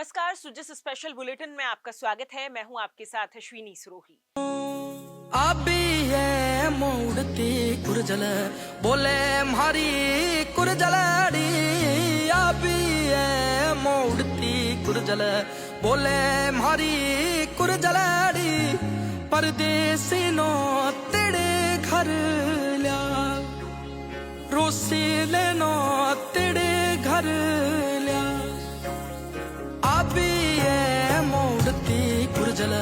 नमस्कार, सुजिस special bulletin में आपका स्वागत है। मैं हूं आपके साथ अश्विनी सुरोही। आबिये मोड़ती कुरजल बोले मारी कुरजलाड़ी आबिये मोड़ती कुरजल बोले मारी कुरजलाड़ी परदेसी नो तेरे घर ल्या रोसी लेनो तेरे घर ल्या आबिये मोड़ती कुरजल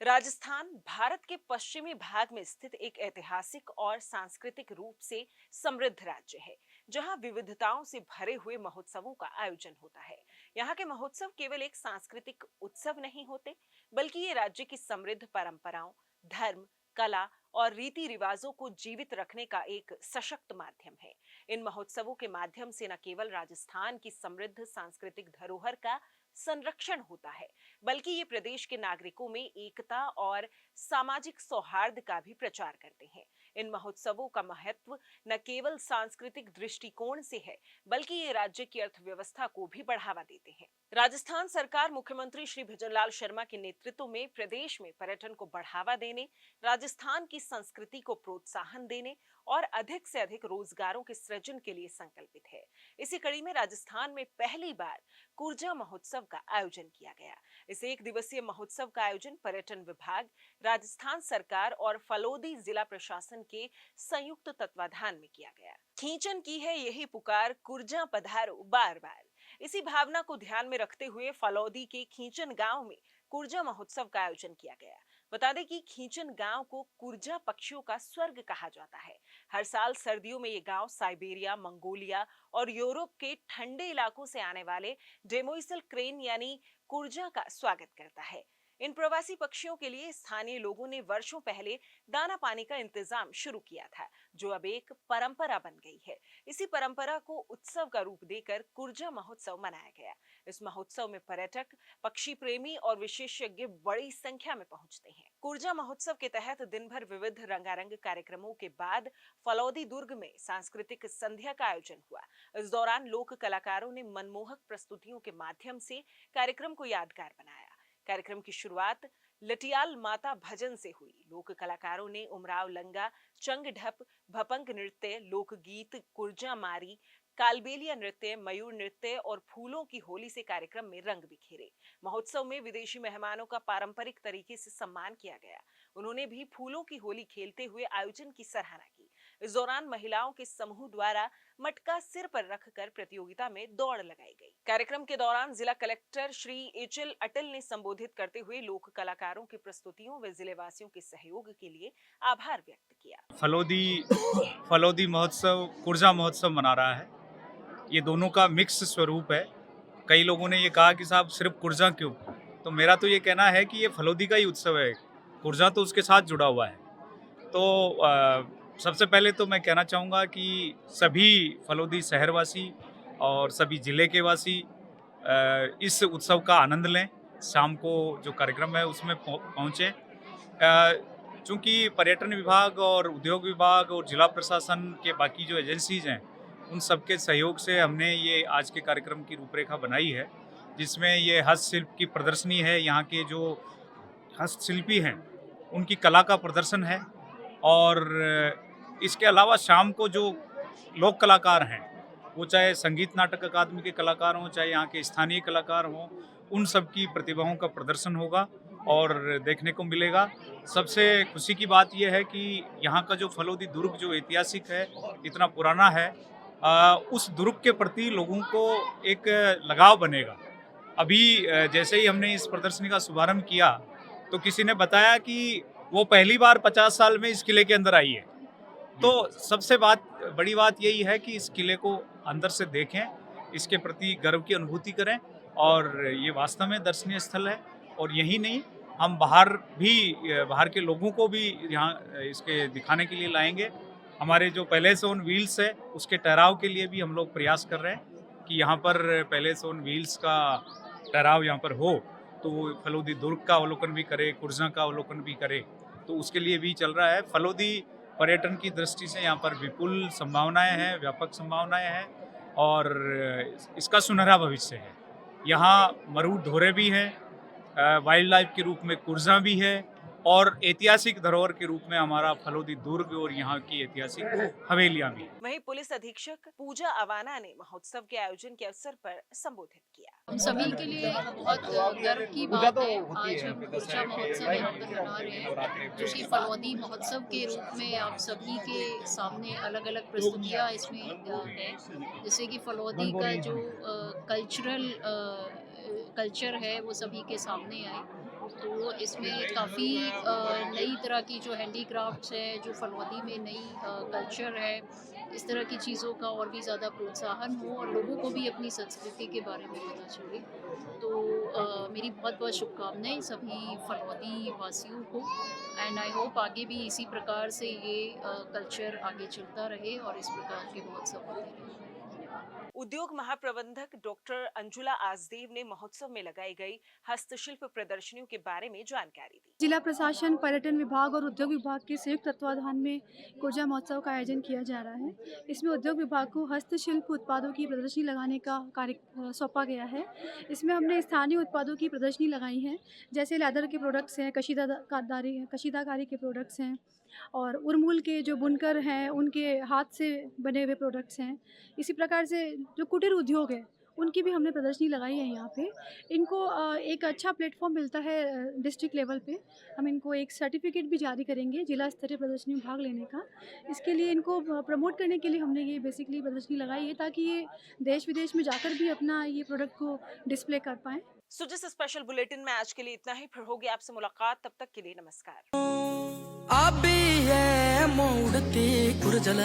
राजस्थान भारत के पश्चिमी भाग में स्थित एक ऐतिहासिक और सांस्कृतिक रूप से समृद्ध राज्य है, जहां विविधताओं से भरे हुए महोत्सवों का आयोजन होता है। यहाँ के महोत्सव केवल एक सांस्कृतिक उत्सव नहीं होते, बल्कि ये राज्य की समृद्ध परंपराओं, धर्म, कला और रीति रिवाजों को जीवित रखने का एक सशक्त माध्यम है। इन महोत्सवों के माध्यम से न केवल राजस्थान की समृद्ध सांस्कृतिक धरोहर का संरक्षण होता है, बल्कि ये प्रदेश के नागरिकों में एकता और सामाजिक सौहार्द का भी प्रचार करते हैं। इन महोत्सवों का महत्व न केवल सांस्कृतिक दृष्टिकोण से है, बल्कि ये राज्य की अर्थव्यवस्था को भी बढ़ावा देते हैं। राजस्थान सरकार मुख्यमंत्री श्री भजनलाल शर्मा के नेतृत्व में प्रदेश में पर्यटन को बढ़ावा देने, राजस्थान की संस्कृति को प्रोत्साहन देने और अधिक से अधिक रोजगारों के सृजन के लिए संकल्पित है। इसी कड़ी में राजस्थान में पहली बार कुर्जा महोत्सव का आयोजन किया गया। इस एक दिवसीय महोत्सव का आयोजन पर्यटन विभाग, राजस्थान सरकार और फलोदी जिला प्रशासन के संयुक्त तत्वाधान में किया गया। खींचन की है यही पुकार, कुर्जा पधारो बार बार। इसी भावना को ध्यान में रखते हुए फलोदी के खींचन गांव में कुर्जा महोत्सव का आयोजन किया गया। बता दें कि खींचन गांव को कुर्जा पक्षियों का स्वर्ग कहा जाता है। हर साल सर्दियों में ये गांव साइबेरिया, मंगोलिया और यूरोप के ठंडे इलाकों से आने वाले डेमोइसल क्रेन यानी कुर्जा का स्वागत करता है। इन प्रवासी पक्षियों के लिए स्थानीय लोगों ने वर्षों पहले दाना पानी का इंतजाम शुरू किया था, जो अब एक परंपरा बन गई है। इसी परंपरा को उत्सव का रूप देकर कुर्जा महोत्सव मनाया गया। इस महोत्सव में पर्यटक, पक्षी प्रेमी और विशेषज्ञ बड़ी संख्या में पहुंचते हैं। कुर्जा महोत्सव के तहत दिन भर विविध रंगारंग कार्यक्रमों के बाद फलौदी दुर्ग में सांस्कृतिक संध्या का आयोजन हुआ। इस दौरान लोक कलाकारों ने मनमोहक प्रस्तुतियों के माध्यम से कार्यक्रम को यादगार बनाया। कार्यक्रम की शुरुआत लटियाल माता भजन से हुई। लोक कलाकारों ने उमराव लंगा, चंग ढप, भपंग नृत्य, लोकगीत, कुर्जा मारी, कालबेलिया नृत्य, मयूर नृत्य और फूलों की होली से कार्यक्रम में रंग बिखेरे। महोत्सव में विदेशी मेहमानों का पारंपरिक तरीके से सम्मान किया गया। उन्होंने भी फूलों की होली खेलते हुए आयोजन की सराहना की। इस दौरान महिलाओं के समूह द्वारा मटका सिर पर रखकर प्रतियोगिता में दौड़ लगाई गई। कार्यक्रम के दौरान जिला कलेक्टर श्री एचएल अटल ने संबोधित करते हुए लोक कलाकारों की प्रस्तुतियों व जिले वासियों के सहयोग के लिए आभार व्यक्त किया। फलोदी महोत्सव कुर्जा महोत्सव मना रहा है। ये दोनों का मिक्स स्वरूप है। कई लोगों ने ये कहा कि साहब सिर्फ कुर्जा क्यों, तो मेरा तो ये कहना है कि ये फलोदी का ही उत्सव है, कुर्जा तो उसके साथ जुड़ा हुआ है। तो सबसे पहले तो मैं कहना चाहूँगा कि सभी फलोदी शहरवासी और सभी ज़िले के वासी इस उत्सव का आनंद लें। शाम को जो कार्यक्रम है उसमें पहुँचें। चूँकि पर्यटन विभाग और उद्योग विभाग और जिला प्रशासन के बाकी जो एजेंसीज हैं, उन सबके सहयोग से हमने ये आज के कार्यक्रम की रूपरेखा बनाई है, जिसमें ये हस्तशिल्प की प्रदर्शनी है। यहाँ के जो हस्तशिल्पी हैं उनकी कला का प्रदर्शन है, और इसके अलावा शाम को जो लोक कलाकार हैं, वो चाहे संगीत नाटक अकादमी के कलाकार हों, चाहे यहाँ के स्थानीय कलाकार हों, उन सब की प्रतिभाओं का प्रदर्शन होगा और देखने को मिलेगा। सबसे खुशी की बात यह है कि यहाँ का जो फलोदी दुर्ग जो ऐतिहासिक है, इतना पुराना है, उस दुर्ग के प्रति लोगों को एक लगाव बनेगा। अभी जैसे ही हमने इस प्रदर्शनी का शुभारंभ किया तो किसी ने बताया कि वो पहली बार 50 साल में इस किले के अंदर आई है। तो सबसे बड़ी बात यही है कि इस किले को अंदर से देखें, इसके प्रति गर्व की अनुभूति करें, और ये वास्तव में दर्शनीय स्थल है। और यही नहीं, हम बाहर के लोगों को भी यहाँ इसके दिखाने के लिए लाएंगे। हमारे जो पैलेस ऑन व्हील्स है, उसके ठहराव के लिए भी हम लोग प्रयास कर रहे हैं कि यहाँ पर पैलेस ऑन व्हील्स का ठहराव यहाँ पर हो, तो फलोदी दुर्ग का अवलोकन भी करे, कुर्जा का अवलोकन भी करे, तो उसके लिए भी चल रहा है। फलोदी पर्यटन की दृष्टि से यहाँ पर विपुल संभावनाएं हैं, व्यापक संभावनाएं हैं, और इसका सुनहरा भविष्य है। यहाँ मरूद ढोरे भी हैं, वाइल्ड लाइफ के रूप में कुर्जा भी है, और ऐतिहासिक धरोहर के रूप में हमारा फलोदी दुर्ग और यहाँ की ऐतिहासिक हवेलियां भी हैं। वहीं पुलिस अधीक्षक पूजा अवाना ने महोत्सव के आयोजन के अवसर पर संबोधित किया। हम सभी के लिए बहुत गर्व की बात है, आज हम कुर्जा महोत्सव यहाँ पर मना रहे हैं, जो कि फलौदी महोत्सव के रूप में आप सभी के सामने अलग अलग प्रस्तुतियाँ इसमें है, जैसे कि फलौदी का जो कल्चर है वो सभी के सामने आए। तो इसमें काफ़ी नई तरह की जो हैंडीक्राफ्ट्स है, जो फलौदी में नई कल्चर है, इस तरह की चीज़ों का और भी ज़्यादा प्रोत्साहन हो और लोगों को भी अपनी संस्कृति के बारे में पता चले। तो मेरी बहुत बहुत शुभकामनाएं सभी फलौदी वासियों को, एंड आई होप आगे भी इसी प्रकार से ये कल्चर आगे चलता रहे और इस प्रकार के महोत्सव होते रहे। उद्योग महाप्रबंधक डॉक्टर अंजुला आजदेव ने महोत्सव में लगाई गई हस्तशिल्प प्रदर्शनियों के बारे में जानकारी दी। जिला प्रशासन, पर्यटन विभाग और उद्योग विभाग के संयुक्त तत्वाधान में कुर्जा महोत्सव का आयोजन किया जा रहा है। इसमें उद्योग विभाग को हस्तशिल्प उत्पादों की प्रदर्शनी लगाने का कार्य सौंपा गया है। इसमें हमने स्थानीय उत्पादों की प्रदर्शनी लगाई है, जैसे लेदर के प्रोडक्ट्स हैं, कशीदाकारी के प्रोडक्ट्स हैं, और उरमूल के जो बुनकर हैं उनके हाथ से बने हुए प्रोडक्ट्स हैं। इसी प्रकार से जो कुटीर उद्योग है उनकी भी हमने प्रदर्शनी लगाई है यहाँ पे। इनको एक अच्छा प्लेटफॉर्म मिलता है डिस्ट्रिक्ट लेवल पे। हम इनको एक सर्टिफिकेट भी जारी करेंगे जिला स्तरीय प्रदर्शनी में भाग लेने का। इसके लिए इनको प्रमोट करने के लिए हमने ये बेसिकली प्रदर्शनी लगाई है, ताकि ये देश विदेश में जाकर भी अपना ये प्रोडक्ट को डिस्प्ले कर पाएँ। सो जिस स्पेशल बुलेटिन में आज के लिए इतना ही, फिर होगी आपसे मुलाकात, तब तक के लिए नमस्कार। आबी है मोड़ती कुरजल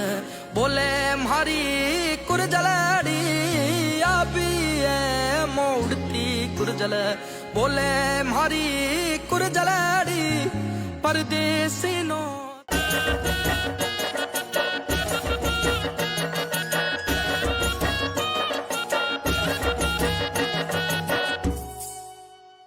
बोले मारी कुरजलाड़ी, आबी है मोड़ती कुरजल बोले मारी कुरजलाड़ी, परदेसी नो